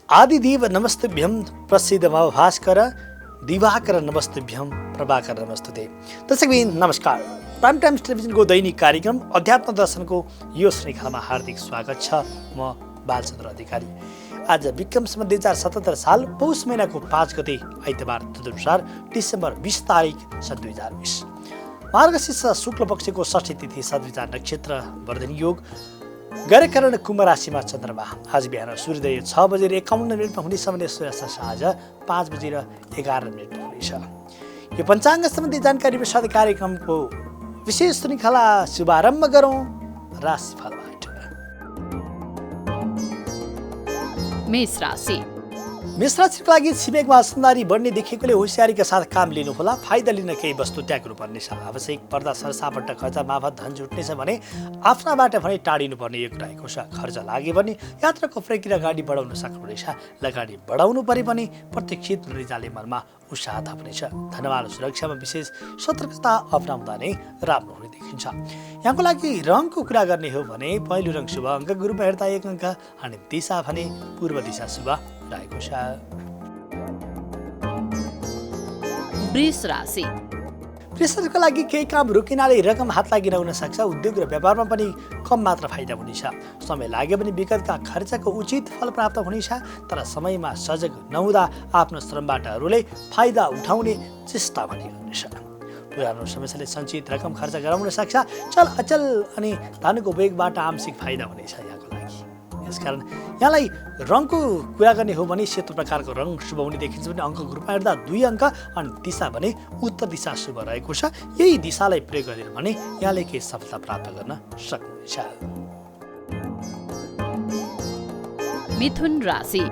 आदिदेव नमस्तुभ्यं प्रसिद्ध भास्कर दिवाकर नमस्तुभ्यं प्रभाकर नमस्तुते। दर्शकबिन नमस्कार। प्राइम टाइम्स टेलिभिजनको दैनिक कार्यक्रम अध्यात्म दर्शनको यो श्रृङ्खलामा हार्दिक स्वागत छ। म बालचन्द्र अधिकारी। आज विक्रम सम्वत 2077 साल पौष महिनाको 5 गते आइतबार तदनुसार डिसेम्बर 20 तारिक सन् 2020। मार्गशीर्ष शुक्ल पक्षको षष्ठी तिथि सद्विचार नक्षत्र वर्धनी योग गैरकरण कुम्भ राशिमा चन्द्रमा। आज बिहान सूर्योदय 6:51 हुनेछ भने सूर्यास्त साँझ 5:11 हुनेछ। यो पञ्चाङ्ग सम्बन्धी जानकारी विशद कार्यक्रमको विशेष श्रृङ्खला शुभारम्भ गरौँ राशिफलबाट। मेष राशि। मेष राशिको लागि छिमेकमा सुन्दारी बढ्ने देखेकोले होसियारीका साथ काम लिनुहोला। फाइदा लिन केही वस्तु त्याग्नु पर्नेछ। आवश्यक पर्दा सरसापट्ट खर्च मार्फत धन जुट्नेछ भने आफ्नाबाट भने टाढिनु पर्ने योग रहेको छ। खर्च लागे भने यात्राको प्रक्रिया अगाडि बढाउन सक्नुहुनेछ। लगानी बढाउनु परे पनि प्रतीक्षित रिजाले मनमा उत्साह थप्नेछ। धनवान सुरक्षामा विशेष सतर्कता अपनाउँदा नै राम्रो हुने देखिन्छ। यहाँको लागि रङको कुरा गर्ने हो भने पहेँलो रङ शुभ अङ्क, गुरुमा हेर्दा 1 अङ्क अनि दिशा भने पूर्व दिशा शुभ रहेको छ। वृष राशि। वृषको लागि केही काम रोकिनाले रकम हात लागि नहुन सक्छ। उद्योग र व्यापारमा पनि कम मात्र फाइदा हुनेछ। समय लाग्यो भने विगतका खर्चको उचित फल प्राप्त हुनेछ। तर समयमा सजग नहुँदा आफ्नो श्रमबाट अरूले फाइदा उठाउने चेष्टा पनि गर्नेछ। पुरानो समस्याले सञ्चित रकम खर्च गराउन सक्छ। चल अचल अनि धनको वेगबाट आंशिक फाइदा हुनेछ यहाँको लागि। यसकारण यहाँलाई रङको कुरा गर्ने हो भने सेतो प्रकारको रङ शुभ हुने देखिन्छ भने अङ्क ग्रुपमा हेर्दा 2 अङ्क अनि दिशा भने उत्तर दिशा शुभ रहेको छ। यही दिशालाई प्रयोग गरेर भने यहाँले केही सफलता प्राप्त गर्न सक्नुहुन्छ। मिथुन राशि।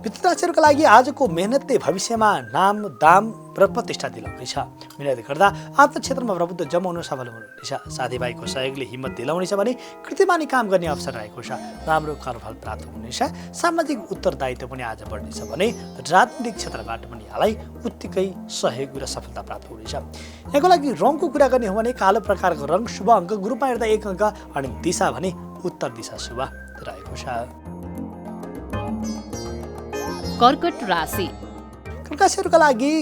मिथुन राशिका लागि आजको मेहनतले भविष्यमा नाम दाम र प्रतिष्ठा दिलाउनेछ। मेहनत गर्दा आफ्नो क्षेत्रमा प्रभुत्व जमाउन सफल हुनुहुनेछ। साथीभाइको सहयोगले हिम्मत दिलाउनेछ भने कृतिमानी काम गर्ने अवसर रहेको छ। राम्रो कर्मफल प्राप्त हुनेछ। सामाजिक उत्तरदायित्व पनि आज बढ्नेछ भने राजनीतिक क्षेत्रबाट पनि यहाँलाई उत्तिकै सहयोग र सफलता प्राप्त हुनेछ। यहाँको लागि रङको कुरा गर्ने हो भने कालो प्रकारको रङ शुभ अङ्क, ग्रुपमा हेर्दा 1 अङ्क अनि दिशा भने उत्तर दिशा शुभ रहेको छ। कर्कट राशि। कर्कट राशिका लागि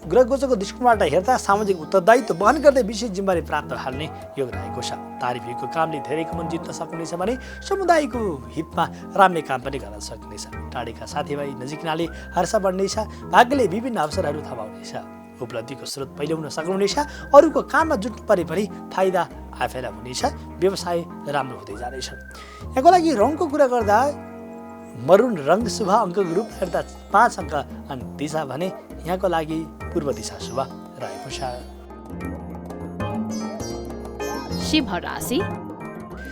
ग्रह गोचरको दृष्टिकोणबाट हेर्दा सामाजिक उत्तरदायित्व वहन गर्दै विशेष जिम्मेवारी प्राप्त हाल्ने योग रहेको छ। तारिफको कामले धेरैको मन जित्न सक्नेछ भने समुदायको हितमा राम्रो काम पनि गर्न सक्नेछ। टाढेका साथीभाइ नजिकनाले हर्ष बढ्नेछ। भाग्यले विभिन्न अवसरहरू थमाउनेछ। उपलब्धिको स्रोत पहिल्याउन सक्नुहुनेछ। अरूको काममा जुट्नु परे पनि फाइदा आफैलाई हुनेछ। व्यवसाय राम्रो हुँदै जानेछ। यहाँको लागि रङको कुरा गर्दा मरुन रङ शुभ अङ्क, ग्रुप हेर्दा 5 अङ्क अनि दिशा भने यहाँको लागि पूर्व दिशा शुभ रहेको छ। सिंह राशि।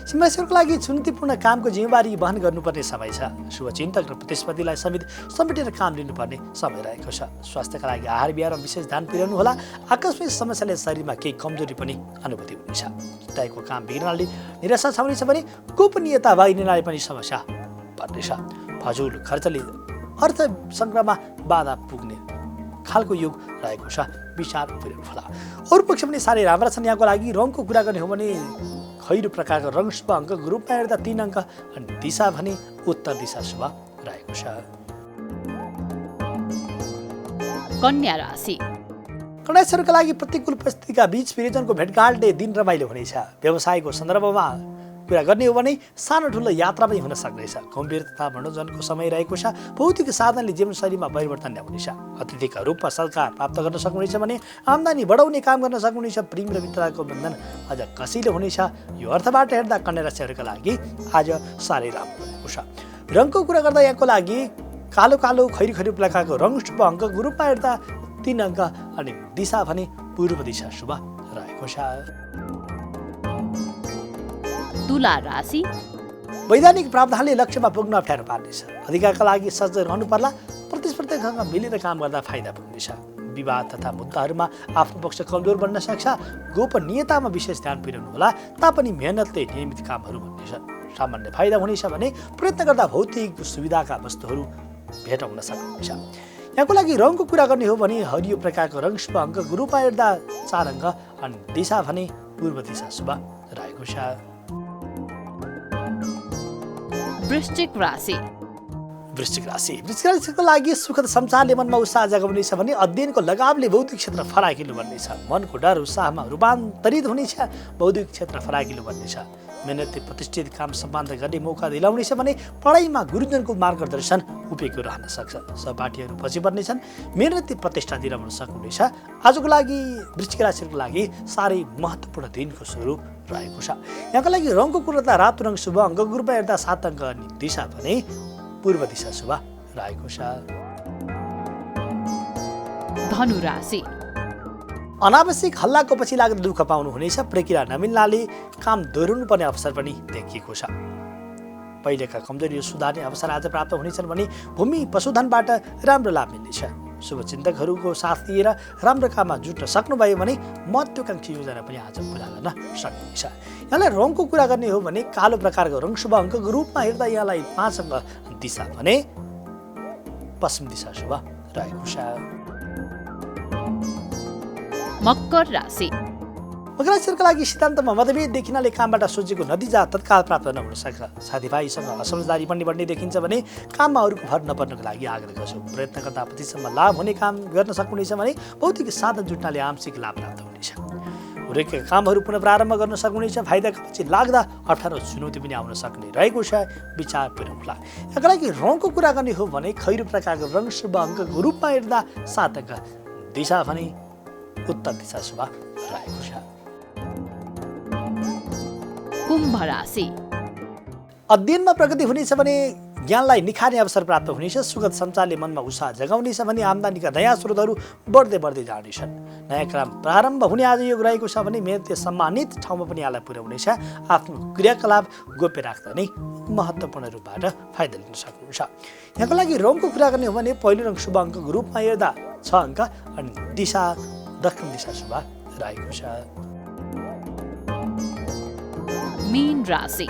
सिंह राशिको लागि चुनौतीपूर्ण कामको जिम्मेवारी वहन गर्नुपर्ने समय छ। शुभचिन्तक र प्रतिस्पर्धीलाई समेटेर काम लिनुपर्ने समय रहेको छ। स्वास्थ्यका लागि आहार विहारमा विशेष ध्यान पुर्याउनु होला। आकस्मिक समस्याले शरीरमा केही कमजोरी पनि अनुभूति हुनेछ। तयको काम बिग्रनाले निराशा छाउनेछ भने गोपनीयता बाहिरिनाले पनि समस्या पर्नेछ। फजुल खर्चले अर्थ सङ्ग्रहमा बाधा पुग्ने खालको योग रहेको छ। विचार पुर्याउनु होला। अरू पक्ष पनि साह्रै राम्रा छन्। यहाँको लागि रङको कुरा गर्ने हो भने खैरो प्रकारको रङ शुभ अङ्क, ग्रुपमा हेर्दा 3 अङ्क अनि दिशा भने उत्तर दिशा शुभ रहेको छ। कन्या राशि। कन्या राशिका लागि प्रतिकूल परिस्थितिका बीच प्रियजनको भेटघाटले दिन रमाइलो हुनेछ। व्यवसायको सन्दर्भमा कुरा गर्ने हो भने सानो ठुलो यात्रा पनि हुन सक्नेछ। गम्भीर तथा मनोरञ्जनको समय रहेको छ। भौतिक साधनले जीवनशैलीमा परिवर्तन ल्याउनेछ। अतिथिका रूपमा सत्कार प्राप्त गर्न सक्नुहुनेछ भने आम्दानी बढाउने काम गर्न सक्नुहुनेछ। प्रेम र मित्रताको बन्धन अझ कसिलो हुनेछ। यो अर्थबाट हेर्दा कन्या राशिहरूका लागि आज साह्रै राम्रो रहेको छ। रङको कुरा गर्दा यहाँको लागि कालो कालो खैरी प्रकारको रङ शुभ अङ्क, ग्रुपमा हेर्दा 3 अङ्क अनि दिशा भने पूर्व दिशा शुभ रहेको छ। तुला राशि। वैधानिक प्रावधानले लक्ष्यमा पुग्न अप्ठ्यारो पार्नेछ। अधिकारका लागि सजग रहनु पर्ला। प्रतिस्पर्धीसँग मिलेर काम गर्दा फाइदा पुग्नेछ। विवाद तथा मुद्दाहरूमा आफ्नो पक्ष कमजोर बन्न सक्छ। गोपनीयतामा विशेष ध्यान पुर्याउनु होला। तापनि मेहनतले नियमित कामहरू भन्नेछ। सामान्य फाइदा हुनेछ भने प्रयत्न गर्दा भौतिक सुविधाका वस्तुहरू भेट हुन सक्नुहुन्छ। यहाँको लागि रङको कुरा गर्ने हो भने हरियो प्रकारको रङ शुभ अङ्क, ग्रुपमा हेर्दा 4 अङ्क अनि दिशा भने पूर्व दिशा शुभ रहेको छ। वृश्चिक राशि। वृश्चिक राशिको लागि सुखद सञ्चारले मनमा उत्साह जगाउनेछ भने अध्ययनको लगावले बौद्धिक क्षेत्र फराकिलो बन्नेछ। मनको डर उत्साहमा रूपान्तरित हुनेछ। बौद्धिक क्षेत्र फराकिलो बन्नेछ। मेहनतले प्रतिष्ठित काम सम्पादन गर्ने मौका दिलाउनेछ भने पढाइमा गुरुजनको मार्गदर्शन उपयोगी रहन सक्छ। सहपाठीहरू पछि पर्नेछन्। मेहनतले प्रतिष्ठा दिलाउन सक्नुहुनेछ। आजको लागि वृश्चिक राशिको लागि साह्रै महत्त्वपूर्ण दिनको स्वरूप रहेको छ। यहाँको लागि रङको कुरामा रातो रङ शुभ, अङ्कको रूपमा हेर्दा 7 अङ्क अनि दिशा भने पूर्व दिशा शुभ रहेको छ। धनु राशि। अनावश्यक हल्लाको पछि लाग्दा दुःख पाउनुहुनेछ। प्रक्रिया नमिल्नाले काम दोहोर्याउनुपर्ने अवसर पनि देखिएको छ। पहिलेका कमजोरी सुधार्ने अवसर आज प्राप्त हुनेछन् भने भूमि पशुधनबाट राम्रो लाभ मिल्नेछ। शुभचिन्तकहरूको साथ लिएर राम्रो काममा जुट्न सक्नुभयो भने महत्त्वाकांक्षी योजना पनि आज पुरा गर्न सक्नुहुन्छ। यहाँलाई रङको कुरा गर्ने हो भने कालो प्रकारको रङ शुभ, अङ्कको रूपमा हेर्दा यहाँलाई 5 अङ्क दिशा भने पश्चिम दिशा शुभ रहेको छ। मकर राशि। मकर राशिका लागि सिद्धान्तमा मतभेद देखिनाले कामबाट सोचेको नतिजा तत्काल प्राप्त नहुन सक्छ। साथीभाइसँग असमझदारी बढ्ने देखिन्छ भने काममा अरूको भर नपर्नको लागि आग्रह गर्छु। प्रयत्न गर्दा पतिसम्म लाभ हुने काम गर्न सक्नुहुनेछ भने भौतिक साधन जुट्नाले आंशिक लाभ प्राप्त हुनेछ। रोकेका कामहरू पुनः प्रारम्भ गर्न सक्नुहुनेछ। फाइदाको पछि लाग्दा अप्ठ्यारो चुनौती पनि आउन सक्ने रहेको छ। विचार पुर्याउला। यसका लागि रङको कुरा गर्ने हो भने खैरो प्रकारको रङ शुभ, अङ्कको रूपमा हेर्दा 7 अङ्क दिशा भने उत्तर दिशा शुभ रहेको छ। कुम्भ राशि। अध्ययनमा प्रगति हुनेछ भने ज्ञानलाई निखार्ने अवसर प्राप्त हुनेछ। सुखद सञ्चारले मनमा उत्साह जगाउनेछ भने आम्दानीका नयाँ स्रोतहरू बढ्दै जानेछन्। नयाँ काम प्रारम्भ हुने आज योग रहेको छ भने मेहनतले सम्मानित ठाउँमा पनि यहाँलाई पुर्याउनेछ। आफ्नो क्रियाकलाप गोप्य राख्दा नै महत्त्वपूर्ण रूपबाट फाइदा लिन सक्नुहुन्छ। यहाँको लागि रङको कुरा गर्ने हो भने पहिलो रङ शुभ, अङ्कको रूपमा हेर्दा 6 अङ्क अनि दिशा दक्षिण दिशा शुभ रहेको छ। मीन राशि।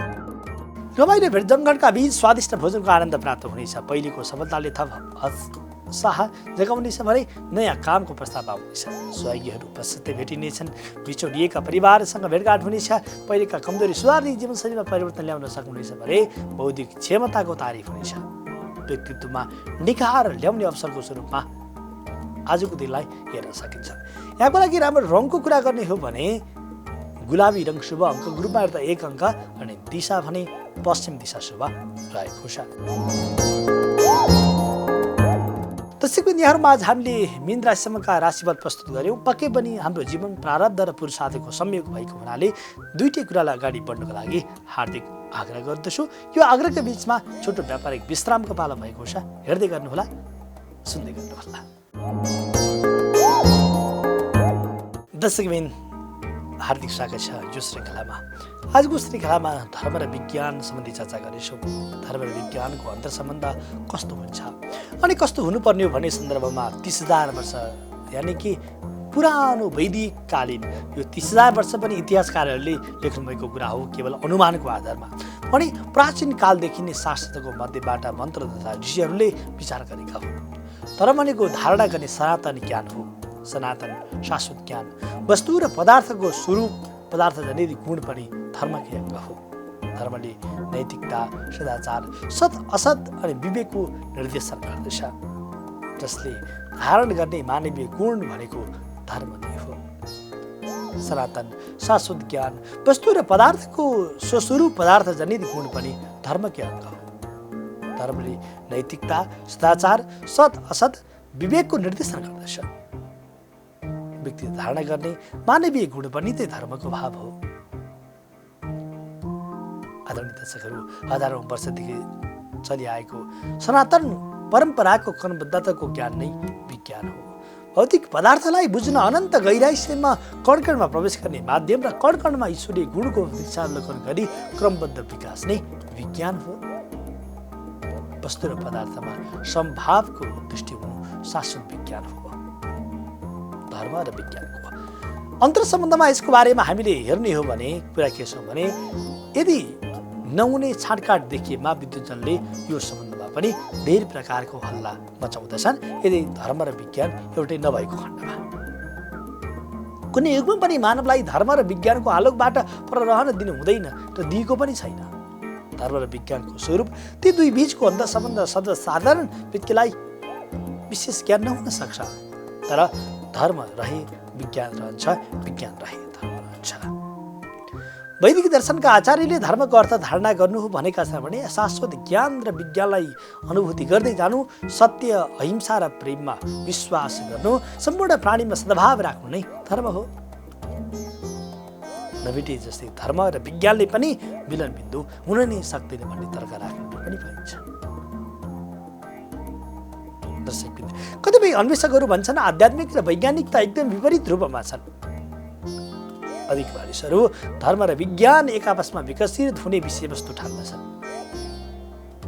रमाइलो भेटजमघटका बीच स्वादिष्ट भोजनको आनन्द प्राप्त हुनेछ। पहिलेको सफलताले थप उत्साह जगाउनेछ भने नयाँ कामको प्रस्ताव आउनेछ। सहयोगीहरू उपस्थित भेटिनेछन्। बिछोडिएका परिवारसँग भेटघाट हुनेछ। पहिलेका कमजोरी सुधार्ने जीवनशैलीमा परिवर्तन ल्याउन सक्नुहुनेछ भने बौद्धिक क्षमताको तारिफ हुनेछ। व्यक्तित्वमा निखार ल्याउने अवसरको स्वरूपमा आजको दिनलाई हेर्न सकिन्छ। यहाँको लागि राम्रो रङको कुरा गर्ने हो भने गुलाबी रङ शुभ, अङ्कको रूपमा हेर्दा 1 अङ्क अनि दिशा भने पश्चिम दिशा शुभ रहेको छ। त्यसैको यहाँहरूमा आज हामीले मीन राशिसम्मका राशिफल प्रस्तुत गऱ्यौँ। पक्कै पनि हाम्रो जीवन प्रारब्ध र पुरुषार्थको संयोग भएको हुनाले दुईटै कुरालाई अगाडि बढ्नको लागि हार्दिक आग्रह गर्दछु। यो आग्रहका बीचमा छोटो व्यापारिक विश्रामको पालो भएको छ। हेर्दै गर्नुहोला, सुन्दै गर्नुहोला। दर्शकबिन, हार्दिक स्वागत छ यो श्रृङ्खलामा। आजको श्रृङ्खलामा धर्म र विज्ञान सम्बन्धी चर्चा गर्नेछौँ। धर्म र विज्ञानको अन्तर्सम्बन्ध कस्तो हुन्छ अनि कस्तो हुनुपर्ने हो भन्ने सन्दर्भमा 30,000 वर्ष यानि कि पुरानो वैदिक कालीन यो 30,000 वर्ष पनि इतिहासकारहरूले लेख्नुभएको कुरा हो, केवल अनुमानको आधारमा। अनि प्राचीन कालदेखि नै शास्त्रको मध्यबाट मन्त्र तथा ऋषिहरूले विचार गरेका हुन्। धर्म भनेको धारणा गर्ने सनातन ज्ञान हो। सनातन शाश्वत ज्ञान, वस्तु र पदार्थको स्वरूप, पदार्थ जनित गुण पनि धर्मकै अङ्ग हो। धर्मले नैतिकता, सदाचार, सत असत अनि विवेकको निर्देशन गर्दछ। जसले धारण गर्ने मानवीय गुण भनेको धर्म नै हो। सनातन शाश्वत ज्ञान, वस्तु र पदार्थको स्वस्वरूप पदार्थ जनित गुण पनि धर्मकै अङ्ग हो। धर्मले नैतिकता, सदाचार, सत असत, विवेकको निर्देशन गर्दछ। व्यक्ति धारणा गर्ने मानवीय गुण पनि त्यही धर्मको भाव हो। आदरणीय दर्शकहरू, हजारौं वर्षदेखि चलिआएको सनातन परम्पराको कर्मबद्धताको ज्ञान नै विज्ञान हो। भौतिक पदार्थलाई बुझ्न अनन्त गहिराइसम्म कणकणमा प्रवेश गर्ने माध्यम र कणकणमा ईश्वरीय गुणको विचारावलोकन गरी क्रमबद्ध विकास नै विज्ञान हो। वस्तु र पदार्थमा समभावको दृष्टि हुनु शाश्वत विज्ञान हो। धर्म र विज्ञानको अन्तर्सम्बन्धमा यसको बारेमा हामीले हेर्ने हो भने कुरा के छ भने यदि नहुने छाँटकाट देखिएमा विद्युतजनले यो सम्बन्धमा पनि धेरै प्रकारको हल्ला मचाउँदछन्। यदि धर्म र विज्ञान एउटै नभएको खण्डमा कुनै युगमा पनि मानवलाई धर्म र विज्ञानको आलोकबाट पर रहन दिनु हुँदैन र दिएको पनि छैन। धर्म र विज्ञानको स्वरूप ती दुई बीचको अन्तर्सम्बन्ध सर्वसाधारण व्यक्तिलाई विशेष ज्ञान नहुन सक्छ, तर धर्म रहे विज्ञान रहन्छ, विज्ञान रहे धर्म रहन्छ। वैदिक दर्शनका आचार्यले धर्मको अर्थ धारणा गर्नु हो भनेका छन् भने शाश्वत ज्ञान र विज्ञानलाई अनुभूति गर्दै जानु, सत्य, अहिंसा र प्रेममा विश्वास गर्नु, सम्पूर्ण प्राणीमा सद्भाव राख्नु नै धर्म हो। नबिटे जस्तै धर्म र विज्ञानले पनि मिलन बिन्दु हुन नै सक्दैन भन्ने तर्क राख्नु पनि पाइन्छ। कतिपय अन्वेषकहरू भन्छन् आध्यात्मिक र वैज्ञानिकता एकदम विपरीत रूपमा छन्। अधिक मानिसहरू धर्म र विज्ञान एक आपसमा विकसित हुने विषयवस्तु ठान्दछन्।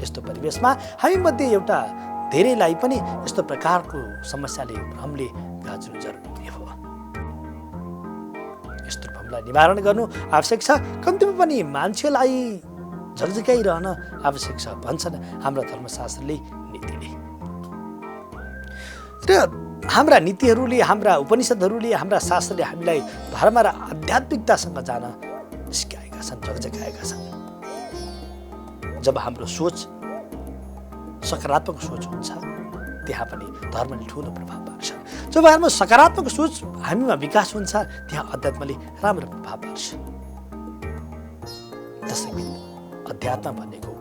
यस्तो परिवेशमा हामी मध्ये एउटा धेरैलाई पनि यस्तो प्रकारको समस्याले भ्रमले गाज्नु जरुरी हो। यस्तो भ्रमलाई निवारण गर्नु आवश्यक छ, कम्तीमा पनि मान्छेलाई झकझकाइरहन आवश्यक छ भन्छन् हाम्रा धर्मशास्त्रले, नीतिले। र हाम्रा नीतिहरूले, हाम्रा उपनिषदहरूले, हाम्रा शास्त्रले हामीलाई धर्म र आध्यात्मिकतासँग जान सिकाएका छन्, झकझकाएका छन्। जब हाम्रो सोच सकारात्मक सोच हुन्छ त्यहाँ पनि धर्मले ठुलो प्रभाव पार्छ। जब हाम्रो सकारात्मक सोच हामीमा विकास हुन्छ त्यहाँ अध्यात्मले राम्रो प्रभाव पार्छ। त्यसैले अध्यात्म भनेको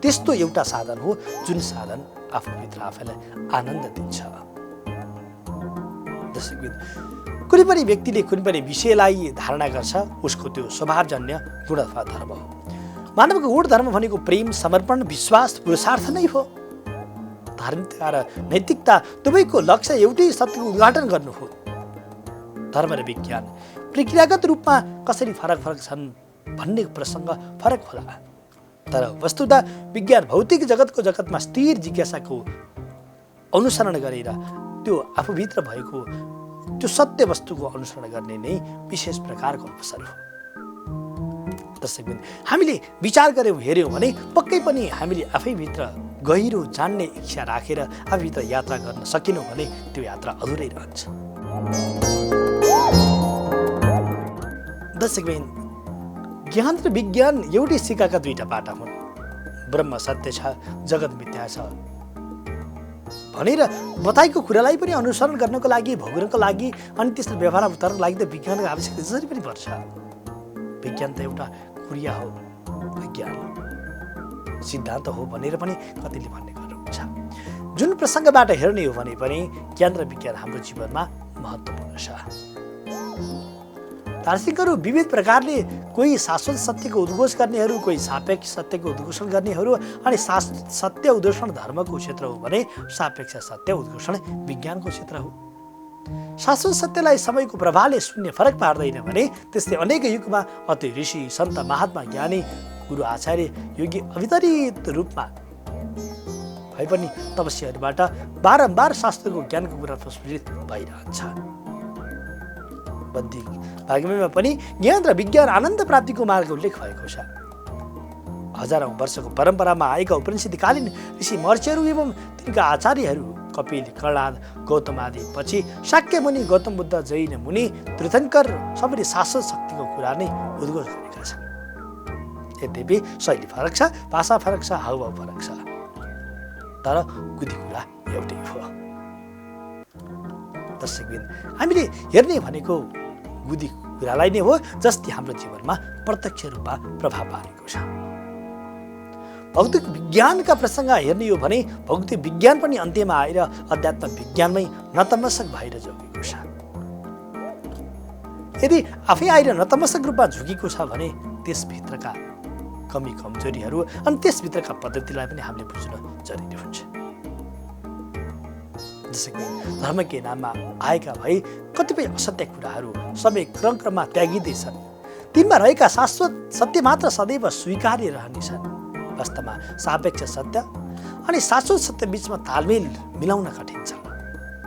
त्यस्तो एउटा साधन हो जुन साधन आफूभित्र आफैलाई आनन्द दिन्छ। जसरी कुनै पनि व्यक्तिले कुनै पनि विषयलाई धारणा गर्छ उसको त्यो स्वभावजन्य गुण अथवा धर्म हो। मानवको गुण धर्म भनेको प्रेम, समर्पण, विश्वास, पुरुषार्थ नै हो। धार्मिकता र नैतिकता दुवैको लक्ष्य एउटै सत्यको उद्घाटन गर्नु हो। धर्म र विज्ञान प्रक्रियागत रूपमा कसरी फरक छन् भन्ने प्रसङ्ग फरक होला, तर वस्तुतः विज्ञान भौतिक जगतमा स्थिर जिज्ञासाको अनुसरण गरेर त्यो आफूभित्र भएको त्यो सत्य वस्तुको अनुसरण गर्ने नै विशेष प्रकारको अवसर हो। त्यसैले हामीले विचार गर्यौँ, हेऱ्यौँ भने पक्कै पनि हामीले आफैभित्र गहिरो जान्ने इच्छा राखेर आफूभित्र यात्रा गर्न सकेनौँ भने त्यो यात्रा अधुरै रहन्छ। त्यसैले ज्ञान र विज्ञान एउटै सिक्काका दुईटा पाटा हुन्। ब्रह्म सत्य छ, जगत मिथ्या छ भनेर बताएको कुरालाई पनि अनुसरण गर्नको लागि, भोग्नको लागि अनि त्यसलाई व्यवहारमा उतार्नको लागि त विज्ञानको आवश्यकता जसरी पनि पर्छ। विज्ञान त एउटा क्रिया हो, विज्ञान सिद्धान्त हो भनेर पनि कतिले भन्ने गर्नुहुन्छ। जुन प्रसङ्गबाट हेर्ने हो भने पनि ज्ञान र विज्ञान हाम्रो जीवनमा महत्त्वपूर्ण छ। दार्शनिकहरू विविध प्रकारले कोही शाश्वत सत्यको उद्घोष गर्नेहरू, कोही सापेक्ष सत्यको उद्घोषण गर्नेहरू, अनि सत्य उद्घोषण धर्मको क्षेत्र हो भने सापेक्ष सत्य उद्घोषण विज्ञानको क्षेत्र हो। शाश्वत सत्यलाई समयको प्रभावले शून्य फरक पार्दैन भने त्यस्तै अनेक युगमा अति ऋषि, सन्त, महात्मा, ज्ञानी, गुरु, आचार्य, योगी अवितरित रूपमा भए पनि तपस्याहरूबाट बारम्बार शास्त्रको ज्ञानको कुरा प्रस्फुटित भइरहन्छ। बौद्धिक भागमा पनि ज्ञान र विज्ञान आनन्द प्राप्तिको मार्ग उल्लेख भएको छ। हजारौं वर्षको परम्परामा आएका उपनिषदकालीन ऋषि महर्षिहरू एवं तिनका आचार्यहरू कपिल, कर्णाद, गौतम आदि पछि शाक्य मुनि, गौतम बुद्ध, जैन मुनि, तीर्थङ्कर सबैले शाश्वत शक्तिको कुरा नै उद्घोष गरेका छन्। यद्यपि शैली फरक छ, भाषा फरक छ, हावभाव फरक छ, तर कुदी कुरा एउटै हो। त्यसैले हामीले हेर्ने भनेको बुद्धि कुरालाई नै हो जसले हाम्रो जीवनमा प्रत्यक्ष रूपमा प्रभाव पारेको छ। भौतिक विज्ञानका प्रसङ्ग हेर्ने हो भने भौतिक विज्ञान पनि अन्त्यमा आएर अध्यात्म विज्ञानमै नतमस्तक भएर जोगिएको छ। यदि आफै आएर नतमस्तक रूपमा झुकेको छ भने त्यसभित्रका कमी कमजोरीहरू अनि त्यसभित्रका पद्धतिलाई पनि हामीले बुझ्न जरुरी हुन्छ। जसरी धर्मकै नाममा आएका भए कतिपय असत्य कुराहरू समय क्रममा त्यागिँदैछन्। तिनमा रहेका शाश्वत सत्य मात्र सदैव स्वीकार्य रहनेछन्। वास्तवमा सापेक्ष सत्य अनि शाश्वत सत्य बीचमा तालमेल मिलाउन कठिन छ,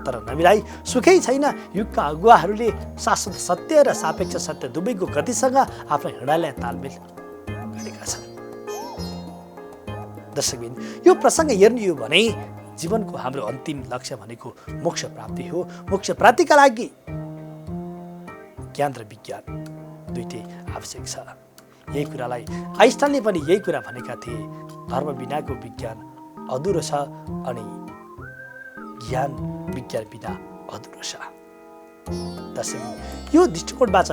तर नमिलाई सुखै छैन। युगका अगुवाहरूले शाश्वत सत्य र सापेक्ष सत्य दुवैको गतिसँग आफ्नो हिँडाइलाई तालमेल गरेका छन्। दर्शकबिन, यो प्रसङ्ग हेर्ने हो भने जीवनको हाम्रो अन्तिम लक्ष्य भनेको मोक्ष प्राप्ति हो। मोक्ष प्राप्तिका लागि ज्ञान र विज्ञान दुईटै आवश्यक छ। यही कुरालाई आइन्स्टाइनले पनि यही कुरा भनेका थिए, धर्म बिनाको विज्ञान अधुरो छ अनि ज्ञान विज्ञान बिना अधुरो छ। त्यसैले यो दृष्टिकोणबाट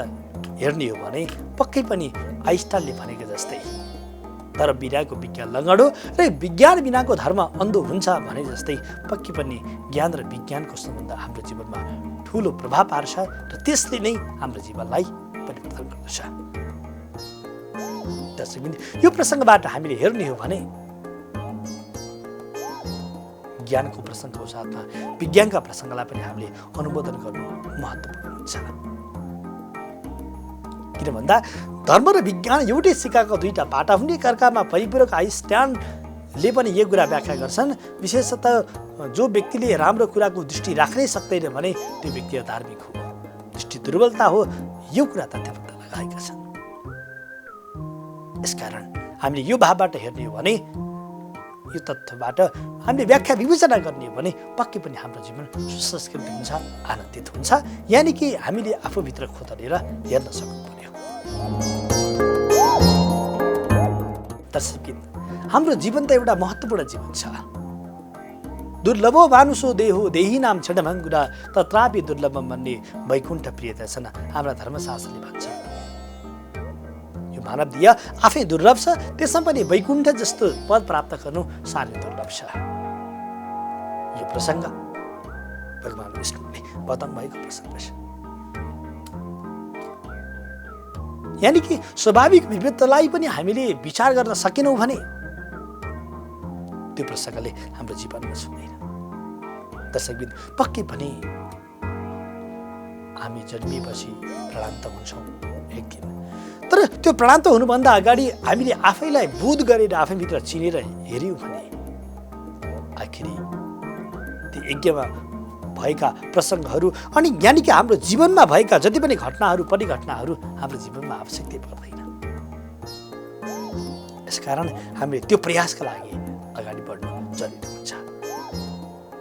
हेर्ने हो भने पक्कै पनि आइन्स्टाइनले भनेको जस्तै धर्म बिनाको विज्ञान लगडो र विज्ञान बिनाको धर्म अन्धो हुन्छ भने जस्तै पक्कै पनि ज्ञान र विज्ञानको सम्बन्ध हाम्रो जीवनमा ठुलो प्रभाव पार्छ र त्यसले नै हाम्रो जीवनलाई परिवर्तन गर्दछ। त्यसैले यो प्रसङ्गबाट हामीले हेर्ने हो भने ज्ञानको प्रसङ्गको साथमा विज्ञानका प्रसङ्गलाई पनि हामीले अनुमोदन गर्नु महत्त्वपूर्ण हुन्छ। किन भन्दा धर्म र विज्ञान एउटै सिक्काको दुईटा पाटा हुने, एकअर्कामा परिपूरक। आइन्स्टाइनले पनि यो कुरा व्याख्या गर्छन्, विशेषतः जो व्यक्तिले राम्रो कुराको दृष्टि राख्नै सक्दैन भने त्यो व्यक्ति धार्मिक हो, दृष्टि दुर्बलता हो, यो कुरा तथ्यपत्ता लगाएका छन्। यसकारण हामीले यो भावबाट हेर्ने हो भने, यो तथ्यबाट हामीले व्याख्या विवेचना गर्ने हो भने पक्कै पनि हाम्रो जीवन सुसंस्कृत हुन्छ, आनन्दित हुन्छ। यानि कि हामीले आफूभित्र खोतलेर हेर्न सक्नु पर्यो। त्यसैले हाम्रो जीवन त एउटा महत्त्वपूर्ण जीवन छ। दुर्लभो मानुषो देहो देहिनाम क्षणभङ्गुरा तत्रापि दुर्लभम भन्ने वैकुण्ठ प्रियदर्शन हाम्रा धर्मशास्त्रले भन्छ। यो मानव देह आफै दुर्लभ छ, त्यसमा पनि वैकुण्ठ जस्तो पद प्राप्त गर्नु साह्रै दुर्लभ छ। यो प्रसङ्ग भगवान विष्णुले बताउनु भएको प्रसङ्ग छ। यानि कि स्वाभाविक विविधतालाई पनि हामीले विचार गर्न सकेनौँ भने त्यो प्रसङ्गले हाम्रो जीवनमा छुँदैन। त्यसैले पक्कै पनि हामी जन्मिएपछि प्रणान्त हुन्छौँ एक दिन। तर त्यो प्रणान्त हुनुभन्दा अगाडि हामीले आफैलाई बोध गरेर आफैभित्र चिनेर हेऱ्यौँ भने आखिरी ती यज्ञमा भएका प्रसङ्गहरू अनि यानि कि हाम्रो जीवनमा भएका जति पनि घटनाहरू परिघटनाहरू हाम्रो जीवनमा आवश्यकता पर्दैन। यसकारण हामीले त्यो प्रयासका लागि अगाडि बढ्नु जरुरी हुन्छ।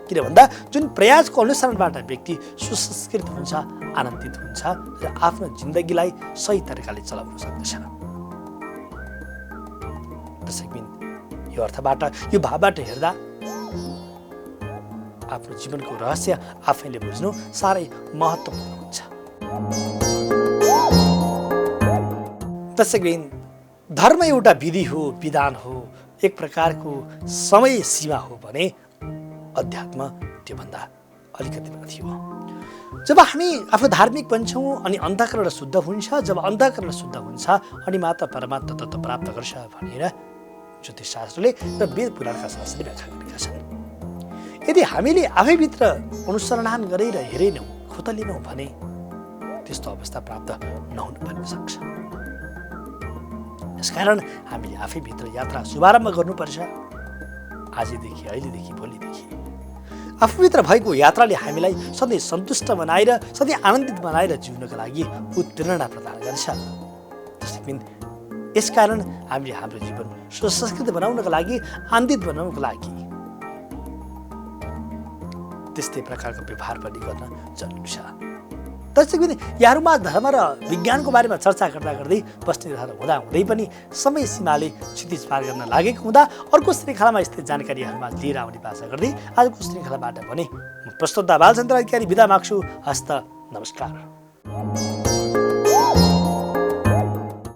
किन भन्दा जुन प्रयासको अनुसरणबाट व्यक्ति सुसंस्कृत हुन्छ, आनन्दित हुन्छ र आफ्नो जिन्दगीलाई सही तरिकाले चलाउन सक्दछ। त्यसैले यो अर्थबाट, यो भावबाट हेर्दा आफ्नो जीवनको रहस्य आफैले बुझ्नु साह्रै महत्त्वपूर्ण हुन्छ। त्यसैले धर्म एउटा विधि हो, विधान हो, एक प्रकारको समय सीमा हो भने अध्यात्म त्योभन्दा अलिकति माथि हो। जब हामी आफू धार्मिक बन्छौँ अनि अन्तःकरण शुद्ध हुन्छ, जब अन्तःकरण शुद्ध हुन्छ अनि मात्र परमात्मा तत्त्व प्राप्त गर्छ भनेर ज्योतिष शास्त्रले र वेद पुराणका शास्त्रले व्याख्या गरेका छन्। यदि हामीले आफैभित्र अनुसन्धान गरेर हेरेनौँ, खोतलेनौँ भने त्यस्तो अवस्था प्राप्त नहुन पनि सक्छ। यसकारण हामीले आफैभित्र यात्रा शुभारम्भ गर्नुपर्छ। आजदेखि, अहिलेदेखि, भोलिदेखि आफूभित्र भएको यात्राले हामीलाई सधैँ सन्तुष्ट बनाएर, सधैँ आनन्दित बनाएर जिउनका लागि उत्प्रेरणा प्रदान गर्छ। यसकारण हामीले हाम्रो जीवन सुसंस्कृत बनाउनका लागि, आनन्दित बनाउनका लागि त्यस्तै प्रकारको व्यवहार पनि गर्न जरुरी छ। त्यसैले यहाँहरूमा धर्म र विज्ञानको बारेमा चर्चा गर्दा गर्दै बस्ने हुँदा हुँदै पनि समय सीमाले क्षितिज पार गर्न लागेको हुँदा अर्को श्रृङ्खलामा स्थित जानकारीहरूमा लिएर आउने बाचा गर्दै आजको श्रृङ्खलाबाट भने म प्रस्तोता बालचन्द्र अधिकारी बिदा माग्छु। हस्त नमस्कार।